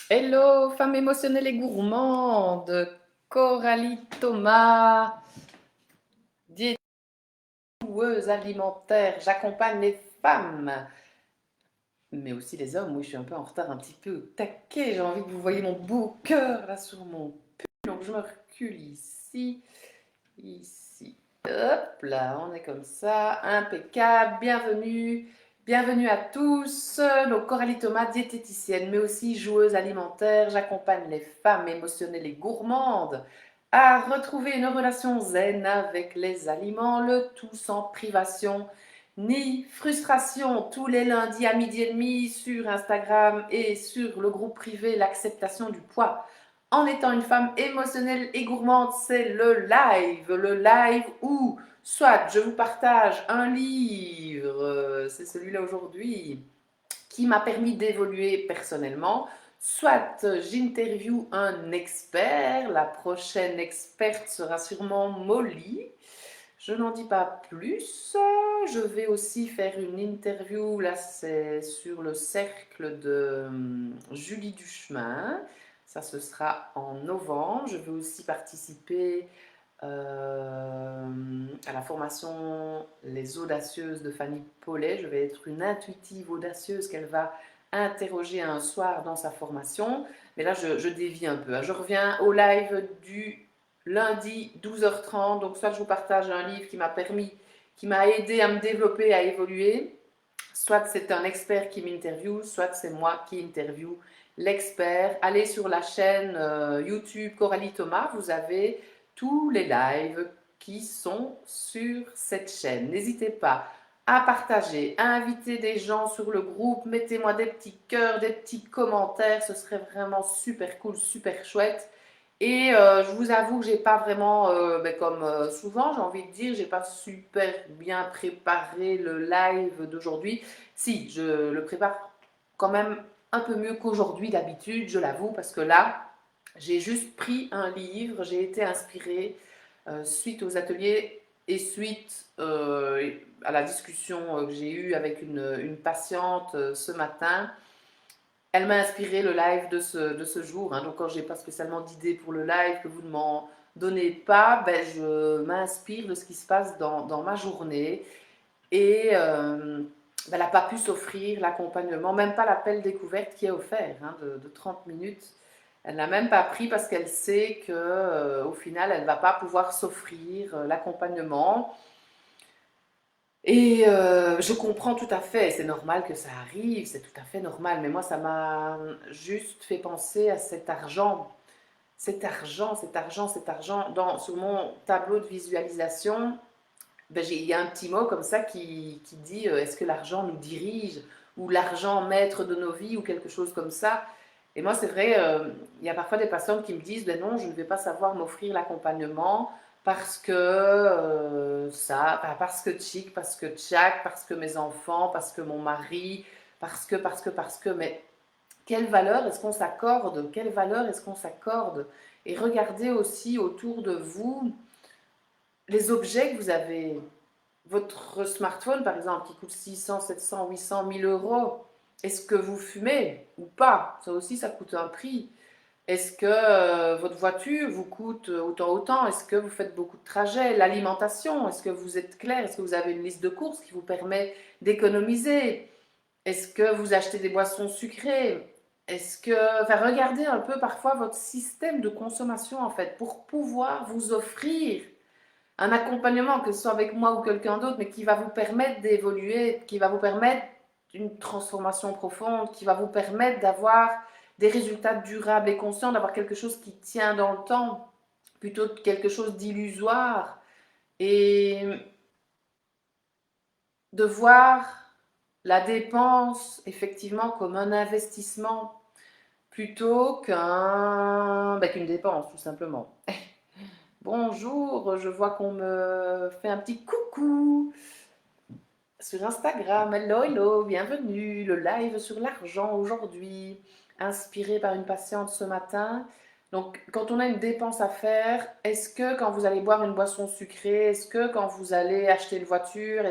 Hello, femme émotionnelle et gourmande, Coralie Thomas, diététicienne alimentaire. J'accompagne les femmes, mais aussi les hommes. Oui, je suis un peu en retard, un petit peu au taquet. J'ai envie que vous voyez mon beau cœur là sur mon pull. Donc je me recule ici, ici. Hop là, on est comme ça, impeccable. Bienvenue. Bienvenue à tous. Donc Coralie Thomas, diététicienne, mais aussi joueuse alimentaire. J'accompagne les femmes émotionnelles et gourmandes à retrouver une relation zen avec les aliments, le tout sans privation ni frustration. Tous les lundis à midi et demi sur Instagram et sur le groupe privé L'acceptation du poids. En étant une femme émotionnelle et gourmande, c'est le live où soit je vous partage un livre, c'est celui-là aujourd'hui, qui m'a permis d'évoluer personnellement, soit j'interview un expert, la prochaine experte sera sûrement Molly, je n'en dis pas plus. Je vais aussi faire une interview, là c'est sur le cercle de Julie Duchemin. Ça, ce sera en novembre. Je vais aussi participer à la formation Les Audacieuses de Fanny Paulet. Je vais être une intuitive audacieuse qu'elle va interroger un soir dans sa formation. Mais là, je dévie un peu. Je reviens au live du lundi 12h30. Donc, soit je vous partage un livre qui m'a permis, qui m'a aidé à me développer, à évoluer. Soit c'est un expert qui m'interviewe, soit c'est moi qui interviewe l'expert. Allez sur la chaîne YouTube Coralie Thomas, vous avez tous les lives qui sont sur cette chaîne. N'hésitez pas à partager, à inviter des gens sur le groupe, mettez-moi des petits cœurs, des petits commentaires, ce serait vraiment super cool, super chouette. Et je vous avoue que j'ai pas vraiment, comme souvent, j'ai envie de dire, j'ai pas super bien préparé le live d'aujourd'hui. Si, je le prépare quand même un peu mieux qu'aujourd'hui d'habitude, je l'avoue, parce que là, j'ai juste pris un livre, j'ai été inspirée suite aux ateliers et suite à la discussion que j'ai eue avec une patiente ce matin. Elle m'a inspiré le live de ce jour. Hein. Donc quand j'ai pas spécialement d'idée pour le live, que vous ne m'en donnez pas, ben, je m'inspire de ce qui se passe dans ma journée. Et ben, elle n'a pas pu s'offrir l'accompagnement, même pas l'appel découverte qui est offert hein, de 30 minutes. Elle n'a même pas pris parce qu'elle sait que au final, elle ne va pas pouvoir s'offrir l'accompagnement. Et je comprends tout à fait, c'est normal que ça arrive, c'est tout à fait normal, mais moi ça m'a juste fait penser à cet argent, cet argent, cet argent, cet argent. Sur mon tableau de visualisation, ben, il y a un petit mot comme ça qui dit est-ce que l'argent nous dirige ou l'argent maître de nos vies ou quelque chose comme ça. Et moi c'est vrai, il y a parfois des patients qui me disent ben non, je ne vais pas savoir m'offrir l'accompagnement parce que ça, parce que tchic, parce que tchac, parce que mes enfants, parce que mon mari, parce que, mais quelle valeur est-ce qu'on s'accorde? Quelle valeur est-ce qu'on s'accorde? Et regardez aussi autour de vous les objets que vous avez. Votre smartphone, par exemple, qui coûte 600, 700, 800, 1000 euros, est-ce que vous fumez ou pas? Ça aussi, ça coûte un prix. Est-ce que votre voiture vous coûte autant? Est-ce que vous faites beaucoup de trajets? L'alimentation, est-ce que vous êtes clair? Est-ce que vous avez une liste de courses qui vous permet d'économiser? Est-ce que vous achetez des boissons sucrées? Est-ce que, enfin, regardez un peu parfois votre système de consommation en fait pour pouvoir vous offrir un accompagnement, que ce soit avec moi ou quelqu'un d'autre, mais qui va vous permettre d'évoluer, qui va vous permettre une transformation profonde, qui va vous permettre d'avoir des résultats durables et conscients, d'avoir quelque chose qui tient dans le temps, plutôt que quelque chose d'illusoire, et de voir la dépense effectivement comme un investissement plutôt qu'une dépense tout simplement. Bonjour, je vois qu'on me fait un petit coucou sur Instagram. Hello, hello, bienvenue. Le live sur l'argent aujourd'hui, inspiré par une patiente ce matin. Donc, quand on a une dépense à faire, est-ce que quand vous allez boire une boisson sucrée, est-ce que quand vous allez acheter une voiture,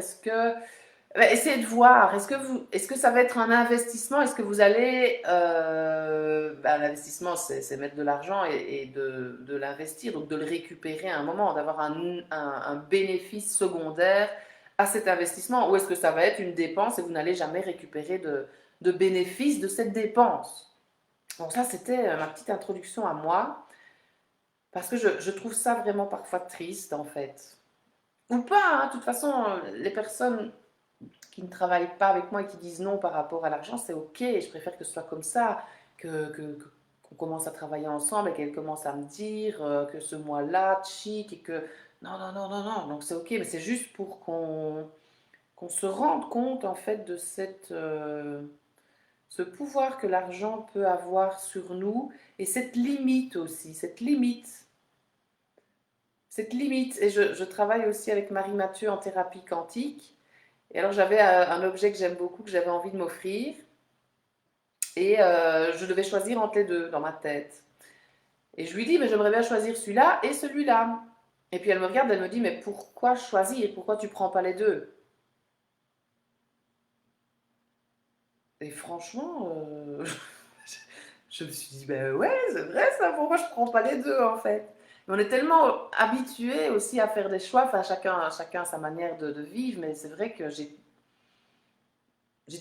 Essayez de voir, est-ce que ça va être un investissement? Est-ce que vous allez, l'investissement, c'est mettre de l'argent et de l'investir, donc de le récupérer à un moment, d'avoir un bénéfice secondaire à cet investissement, ou est-ce que ça va être une dépense et vous n'allez jamais récupérer de bénéfice de cette dépense? Donc ça, c'était ma petite introduction à moi, parce que je trouve ça vraiment parfois triste, en fait. Ou pas, hein, de toute façon, les personnes qui ne travaillent pas avec moi et qui disent non par rapport à l'argent, c'est ok, je préfère que ce soit comme ça, qu'on commence à travailler ensemble et qu'elle commence à me dire que ce mois-là, chic, et que non, non, non, non, non, donc c'est ok, mais c'est juste pour qu'on se rende compte en fait de ce pouvoir que l'argent peut avoir sur nous et cette limite aussi, cette limite. Et je travaille aussi avec Marie Mathieu en thérapie quantique. Et alors j'avais un objet que j'aime beaucoup, que j'avais envie de m'offrir. Et je devais choisir entre les deux dans ma tête. Et je lui dis, mais j'aimerais bien choisir celui-là et celui-là. Et puis elle me regarde, elle me dit, mais pourquoi choisir? Pourquoi tu prends pas les deux? Et franchement, je me suis dit, ben ouais, c'est vrai ça, pourquoi je prends pas les deux en fait? Mais on est tellement habitué aussi à faire des choix, enfin chacun a sa manière de vivre, mais c'est vrai que j'ai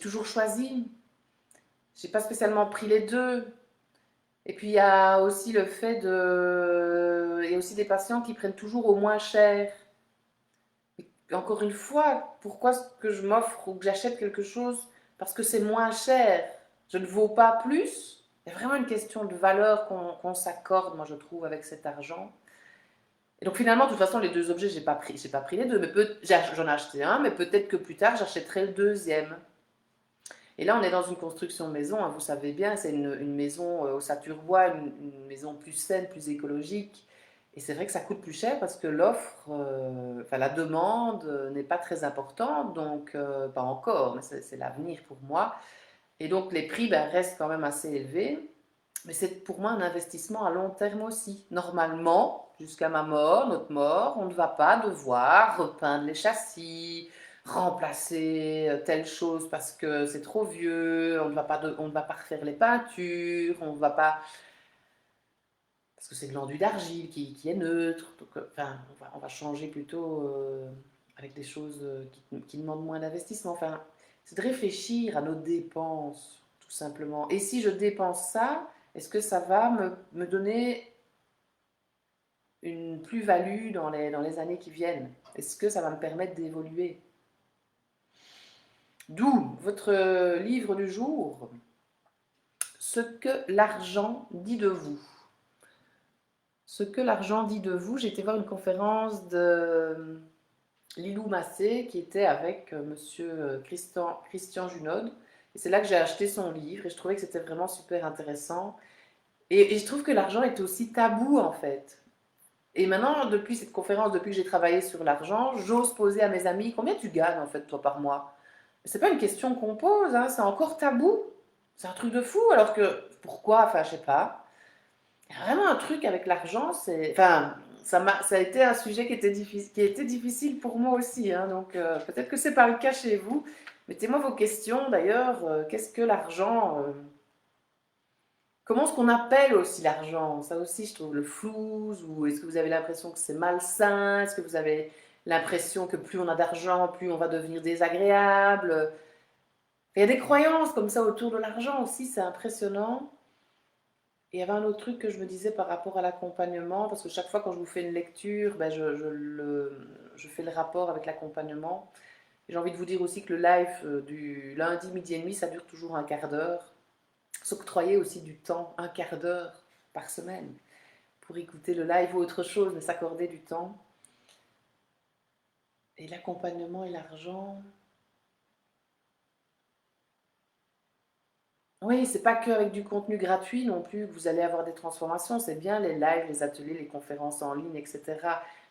toujours choisi. J'ai pas spécialement pris les deux. Et puis il y a aussi le fait de... Il y a aussi des patients qui prennent toujours au moins cher. Et encore une fois, pourquoi est-ce que je m'offre ou que j'achète quelque chose parce que c'est moins cher? Je ne vaux pas plus? Il y a vraiment une question de valeur qu'on s'accorde, moi je trouve, avec cet argent. Et donc finalement, de toute façon, les deux objets, j'ai pas pris les deux. Mais j'en ai acheté un, mais peut-être que plus tard, j'achèterai le deuxième. Et là, on est dans une construction maison, hein, vous savez bien, c'est une maison au Saturbois, une maison plus saine, plus écologique. Et c'est vrai que ça coûte plus cher parce que l'offre, enfin la demande n'est pas très importante, donc pas encore, mais c'est l'avenir pour moi. Et donc les prix restent quand même assez élevés. Mais c'est pour moi un investissement à long terme aussi. Normalement, jusqu'à ma mort, notre mort, on ne va pas devoir repeindre les châssis, remplacer telle chose parce que c'est trop vieux, on ne va pas refaire les peintures, on ne va pas... Parce que c'est de l'enduit d'argile qui est neutre. Donc, enfin, on va changer plutôt avec des choses qui demandent moins d'investissement. Enfin, c'est de réfléchir à nos dépenses, tout simplement. Et si je dépense ça, est-ce que ça va me donner une plus-value dans les années qui viennent? Est-ce que ça va me permettre d'évoluer? D'où votre livre du jour, Ce que l'argent dit de vous. Ce que l'argent dit de vous, j'ai été voir une conférence de Lilou Massé qui était avec monsieur Christian Junod. Et c'est là que j'ai acheté son livre et je trouvais que c'était vraiment super intéressant. Et je trouve que l'argent est aussi tabou en fait. Et maintenant, depuis cette conférence, depuis que j'ai travaillé sur l'argent, j'ose poser à mes amis combien tu gagnes en fait toi par mois. C'est pas une question qu'on pose, hein, c'est encore tabou. C'est un truc de fou, alors que pourquoi? Enfin, je sais pas. Il y a vraiment un truc avec l'argent, c'est. Enfin, ça a été un sujet qui était difficile pour moi aussi, hein, donc peut-être que c'est pas le cas chez vous. Mettez-moi vos questions d'ailleurs. Qu'est-ce que l'argent Comment est-ce qu'on appelle aussi l'argent? Ça aussi, je trouve le flou. Ou est-ce que vous avez l'impression que c'est malsain? Est-ce que vous avez l'impression que plus on a d'argent, plus on va devenir désagréable? Il y a des croyances comme ça autour de l'argent aussi, c'est impressionnant. Et il y avait un autre truc que je me disais par rapport à l'accompagnement, parce que chaque fois quand je vous fais une lecture, je fais le rapport avec l'accompagnement. J'ai envie de vous dire aussi que le live du lundi midi et demi, ça dure toujours un quart d'heure. S'octroyer aussi du temps, un quart d'heure par semaine, pour écouter le live ou autre chose, mais s'accorder du temps. Et l'accompagnement et l'argent, oui, c'est pas qu'avec du contenu gratuit non plus que vous allez avoir des transformations. C'est bien les lives, les ateliers, les conférences en ligne, etc.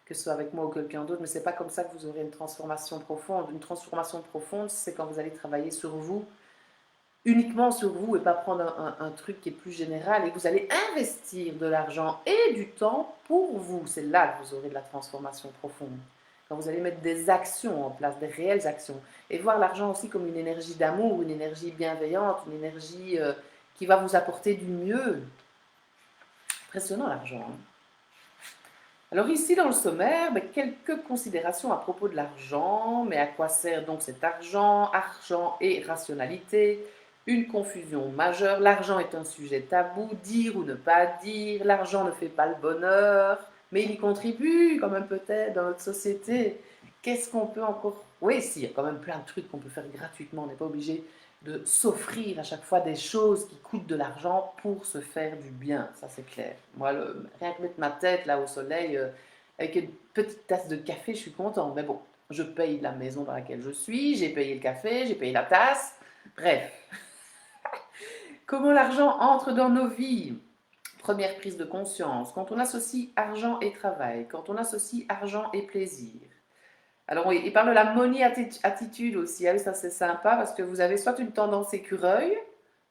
Que ce soit avec moi ou quelqu'un d'autre, mais c'est pas comme ça que vous aurez une transformation profonde. Une transformation profonde, c'est quand vous allez travailler sur vous, uniquement sur vous, et pas prendre un truc qui est plus général. Et vous allez investir de l'argent et du temps pour vous. C'est là que vous aurez de la transformation profonde. quand vous allez mettre des actions en place, des réelles actions, et voir l'argent aussi comme une énergie d'amour, une énergie bienveillante, une énergie qui va vous apporter du mieux. Impressionnant l'argent, hein. Alors ici dans le sommaire, quelques considérations à propos de l'argent, mais à quoi sert donc cet argent? Argent et rationalité, une confusion majeure, l'argent est un sujet tabou, dire ou ne pas dire, l'argent ne fait pas le bonheur, mais il y contribue quand même peut-être dans notre société. Qu'est-ce qu'on peut encore... Oui, si, il y a quand même plein de trucs qu'on peut faire gratuitement, on n'est pas obligé de s'offrir à chaque fois des choses qui coûtent de l'argent pour se faire du bien, ça c'est clair. Moi, rien que mettre ma tête là au soleil, avec une petite tasse de café, je suis content. Mais bon, je paye la maison dans laquelle je suis, j'ai payé le café, j'ai payé la tasse. Bref, comment l'argent entre dans nos vies? Première prise de conscience, quand on associe argent et travail, quand on associe argent et plaisir. Alors oui, il parle de la money attitude aussi. Ah oui, ça c'est sympa parce que vous avez soit une tendance écureuil,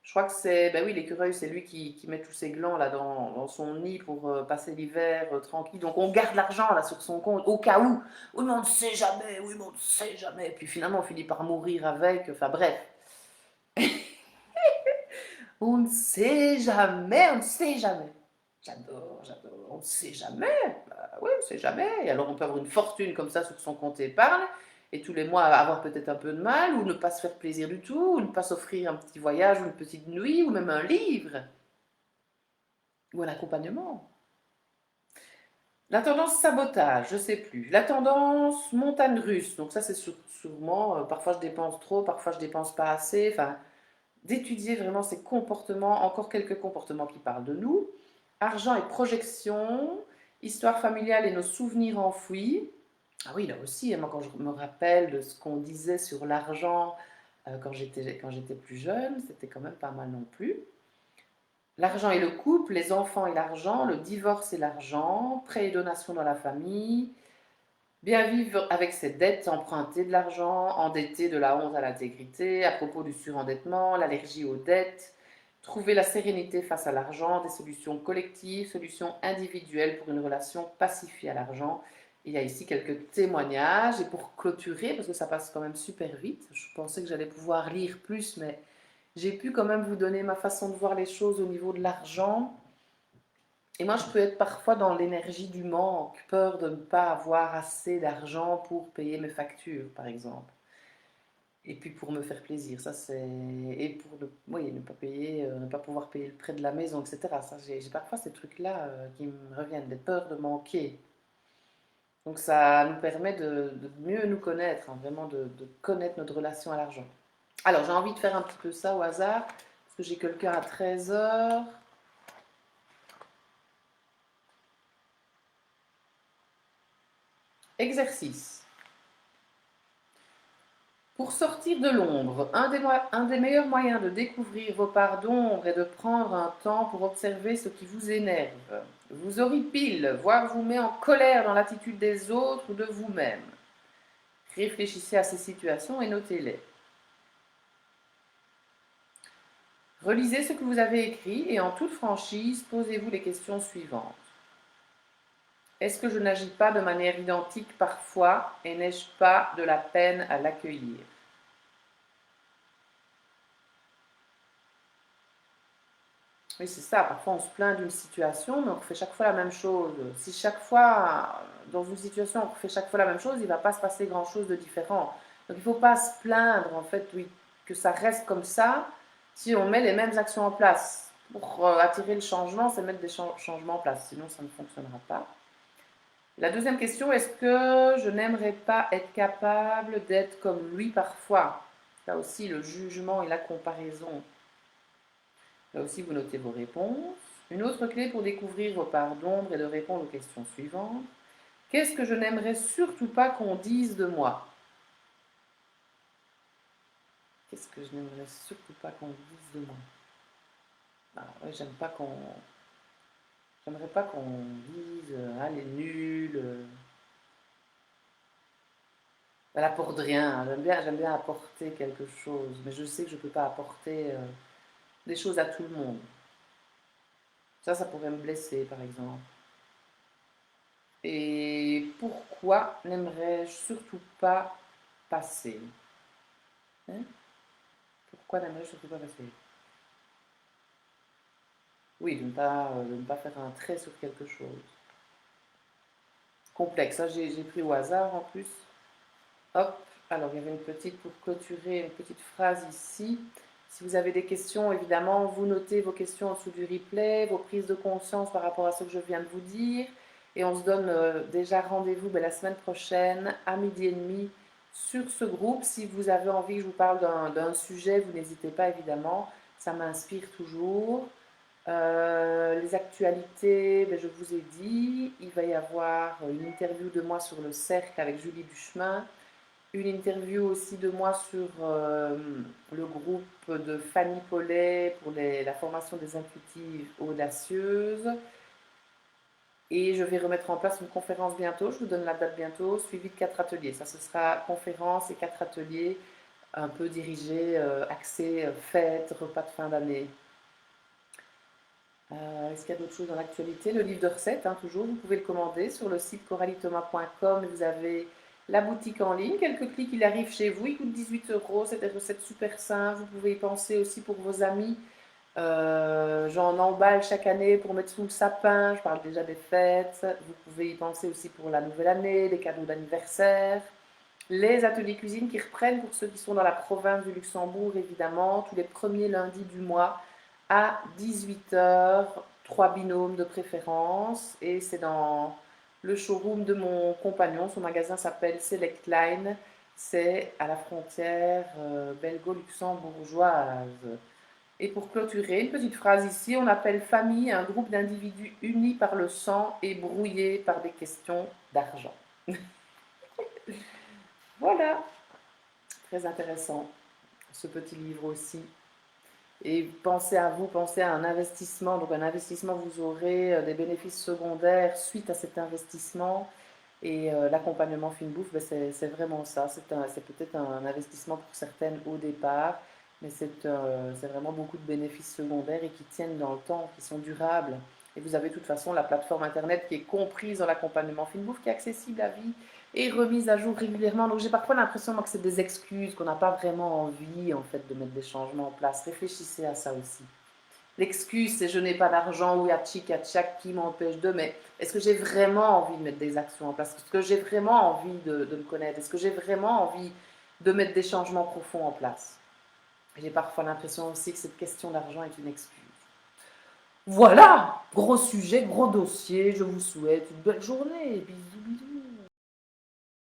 je crois que c'est, ben oui, l'écureuil c'est lui qui met tous ses glands là dans son nid pour passer l'hiver tranquille. Donc on garde l'argent là sur son compte au cas où. Oui, mais on ne sait jamais, oui, mais on ne sait jamais. Et puis finalement on finit par mourir avec, enfin bref. On ne sait jamais, on ne sait jamais. J'adore, j'adore. On ne sait jamais. Bah, oui, on ne sait jamais. Et alors, on peut avoir une fortune comme ça sur son compte épargne et tous les mois avoir peut-être un peu de mal ou ne pas se faire plaisir du tout, ou ne pas s'offrir un petit voyage ou une petite nuit ou même un livre ou un accompagnement. La tendance sabotage, je ne sais plus. La tendance montagne russe, donc ça c'est sûrement, parfois je dépense trop, parfois je dépense pas assez, enfin, d'étudier vraiment ces comportements, encore quelques comportements qui parlent de nous. Argent et projection, histoire familiale et nos souvenirs enfouis. Ah oui, là aussi, moi quand je me rappelle de ce qu'on disait sur l'argent quand j'étais plus jeune, c'était quand même pas mal non plus. L'argent et le couple, les enfants et l'argent, le divorce et l'argent, prêts et donations dans la famille, bien vivre avec ses dettes, emprunter de l'argent, endetter de la honte à l'intégrité, à propos du surendettement, l'allergie aux dettes, trouver la sérénité face à l'argent, des solutions collectives, solutions individuelles pour une relation pacifiée à l'argent. Il y a ici quelques témoignages et pour clôturer, parce que ça passe quand même super vite, je pensais que j'allais pouvoir lire plus, mais j'ai pu quand même vous donner ma façon de voir les choses au niveau de l'argent. Et moi, je peux être parfois dans l'énergie du manque, peur de ne pas avoir assez d'argent pour payer mes factures, par exemple. Et puis pour me faire plaisir, ça c'est... Et pour oui, ne pas payer, ne pas pouvoir payer le prêt de la maison, etc. Ça, j'ai parfois ces trucs-là qui me reviennent, des peurs de manquer. Donc ça nous permet de mieux nous connaître, hein, vraiment de connaître notre relation à l'argent. Alors j'ai envie de faire un petit peu ça au hasard, parce que j'ai quelqu'un à 13 heures. Exercice. Pour sortir de l'ombre, un des meilleurs moyens de découvrir vos parts d'ombre est de prendre un temps pour observer ce qui vous énerve, vous horripile, voire vous met en colère dans l'attitude des autres ou de vous-même. Réfléchissez à ces situations et notez-les. Relisez ce que vous avez écrit et en toute franchise, posez-vous les questions suivantes. Est-ce que je n'agis pas de manière identique parfois et n'ai-je pas de la peine à l'accueillir? Oui, c'est ça. Parfois, on se plaint d'une situation, mais on refait chaque fois la même chose. Si chaque fois, dans une situation, on refait chaque fois la même chose, il ne va pas se passer grand-chose de différent. Donc, il ne faut pas se plaindre, en fait, oui, que ça reste comme ça si on met les mêmes actions en place. Pour attirer le changement, c'est mettre des changements en place. Sinon, ça ne fonctionnera pas. La deuxième question, est-ce que je n'aimerais pas être capable d'être comme lui parfois? Là aussi, le jugement et la comparaison. Là aussi, vous notez vos réponses. Une autre clé pour découvrir vos parts d'ombre est de répondre aux questions suivantes. Qu'est-ce que je n'aimerais surtout pas qu'on dise de moi? Qu'est-ce que je n'aimerais surtout pas qu'on dise de moi? Ah, ouais, j'aimerais pas qu'on dise ah, elle est nulle, elle apporte rien. J'aime bien apporter quelque chose, mais je sais que je ne peux pas apporter des choses à tout le monde. Ça pourrait me blesser, par exemple. Et pourquoi quoi n'aimerais-je surtout pas passer? Hein? Pourquoi n'aimerais-je surtout pas passer? Oui, de ne pas faire un trait sur quelque chose. Complexe, ça j'ai pris au hasard en plus. Hop, alors il y avait une petite, pour clôturer, une petite phrase ici. Si vous avez des questions, évidemment, vous notez vos questions en dessous du replay, vos prises de conscience par rapport à ce que je viens de vous dire. Et on se donne déjà rendez-vous la semaine prochaine à 12h30 sur ce groupe. Si vous avez envie que je vous parle d'un sujet, vous n'hésitez pas évidemment, ça m'inspire toujours. Les actualités, je vous ai dit, il va y avoir une interview de moi sur le cercle avec Julie Duchemin, une interview aussi de moi sur le groupe de Fanny Paulet pour la formation des intuitives audacieuses. Et je vais remettre en place une conférence bientôt, je vous donne la date bientôt, suivie de 4 ateliers. Ça, ce sera conférence et 4 ateliers un peu dirigés, axés fêtes, repas de fin d'année. Est-ce qu'il y a d'autres choses dans l'actualité? Le livre de recettes, hein, toujours, vous pouvez le commander sur le site coralithomas.com. Vous avez la boutique en ligne, quelques clics, il arrive chez vous, il coûte 18 euros. C'est des recettes super simples, vous pouvez y penser aussi pour vos amis. J'en emballe chaque année pour mettre sous le sapin, je parle déjà des fêtes. Vous pouvez y penser aussi pour la nouvelle année, des cadeaux d'anniversaire. Les ateliers cuisine qui reprennent pour ceux qui sont dans la province du Luxembourg, évidemment, tous les premiers lundis du mois à 18h, 3 binômes de préférence. Et c'est dans le showroom de mon compagnon. Son magasin s'appelle Select Line. C'est à la frontière belgo-luxembourgeoise. Et pour clôturer, une petite phrase ici, on appelle famille un groupe d'individus unis par le sang et brouillés par des questions d'argent. Voilà, très intéressant ce petit livre aussi. Et pensez à vous, pensez à un investissement. Donc un investissement, vous aurez des bénéfices secondaires suite à cet investissement. Et l'accompagnement Fine Bouffe, c'est vraiment ça. C'est peut-être un investissement pour certaines au départ, mais c'est vraiment beaucoup de bénéfices secondaires et qui tiennent dans le temps, qui sont durables. Et vous avez de toute façon la plateforme internet qui est comprise dans l'accompagnement Fine Bouffe, qui est accessible à vie et remise à jour régulièrement. Donc j'ai parfois l'impression que c'est des excuses, qu'on n'a pas vraiment envie en fait de mettre des changements en place. Réfléchissez à ça aussi. L'excuse, c'est je n'ai pas d'argent ou yatchik yatchak qui m'empêche de, mais est-ce que j'ai vraiment envie de mettre des actions en place? Est-ce que j'ai vraiment envie de me connaître? Est-ce que j'ai vraiment envie de mettre des changements profonds en place? J'ai parfois l'impression aussi que cette question d'argent est une excuse. Voilà, gros sujet, gros dossier. Je vous souhaite une belle journée. Bisous, bisous.